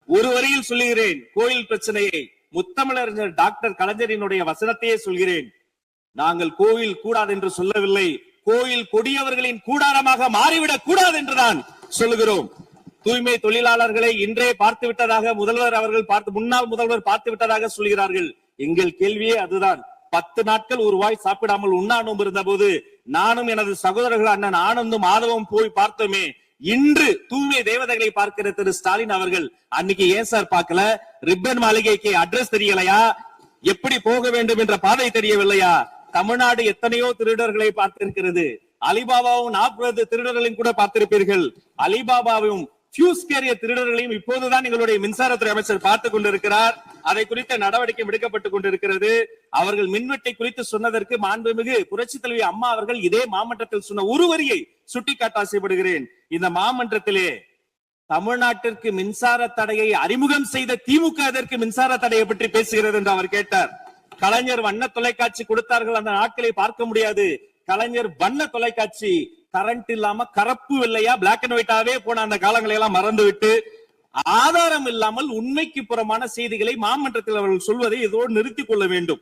ஒரு வரியில் சொல்லுகிறேன் கோயில் பிரச்சனையை. முத்தமிழறிஞர் டாக்டர் கலைஞரினுடைய வசனத்தையே சொல்கிறேன். நாங்கள் கோயில் கூடாது என்று சொல்லவில்லை, கோயில் கொடியவர்களின் கூடாரமாக மாறிவிடக் கூடாது என்றுதான் சொல்லுகிறோம். தூய்மை தொழிலாளர்களை இன்றே பார்த்து விட்டதாக முதல்வர் அவர்கள் முன்னாள் முதல்வர் பார்த்து விட்டதாக சொல்கிறார்கள். எங்கள் கேள்வியே அதுதான். 10 நாட்கள் ஒரு வாய் சாப்பிடாமல் உண்ணாநோம்பு இருந்த போது நானும் எனது சகோதரர்கள் அண்ணன் ஆனந்தும் மாதவம் போய் பார்த்தோமே. இன்று தூய்மை தேவதைகளை பார்க்கிற திரு ஸ்டாலின் அவர்கள் அன்னைக்கு ஏன் சார் பார்க்கல? ரிப்பன் மாளிகைக்கு அட்ரஸ் தெரியலையா? எப்படி போக வேண்டும் என்ற பாதை தெரியவில்லையா? தமிழ்நாடு எத்தனையோ திருடர்களை பார்த்திருக்கிறது. அலிபாபாவும் 40 திருடர்களையும் கூட பார்த்திருப்பீர்கள். அலிபாபாவும் பியூஸ் கேரிய திருடர்களையும் இப்போதுதான் எங்களுடைய மின்சாரத்துறை அமைச்சர் பார்த்துக் கொண்டிருக்கிறார். அதை குறித்த நடவடிக்கை எடுக்கப்பட்டுக் கொண்டிருக்கிறது. அவர்கள் மின்வெட்டை குறித்து சொன்னதற்கு மாண்புமிகு புரட்சித் தலைவி அம்மா அவர்கள் இதே மாமன்றத்தில் சொன்ன ஒரு வரியை சுட்டிக்காட்ட ஆசைப்படுகிறேன். இந்த மாமன்றத்திலே தமிழ்நாட்டிற்கு மின்சார தடையை அறிமுகம் செய்த திமுக அதற்கு மின்சார தடையை பற்றி பேசுகிறது என்று அவர் கேட்டார். கலைஞர் வண்ண தொலைக்காட்சி கொடுத்தார்கள், அந்த நாட்களை பார்க்க முடியாது. கலைஞர் வண்ண தொலைக்காட்சி கரண்ட் இல்லாம கருப்பு வெள்ளையா பிளாக் அண்ட் ஒயிட்டாவே போன அந்த காலங்களை எல்லாம் மறந்து விட்டு ஆதாரம் இல்லாமல் உண்மைக்கு புறமான செய்திகளை மாமன்றத்தில் அவர்கள் சொல்வதை இதோடு நிறுத்திக் கொள்ள வேண்டும்.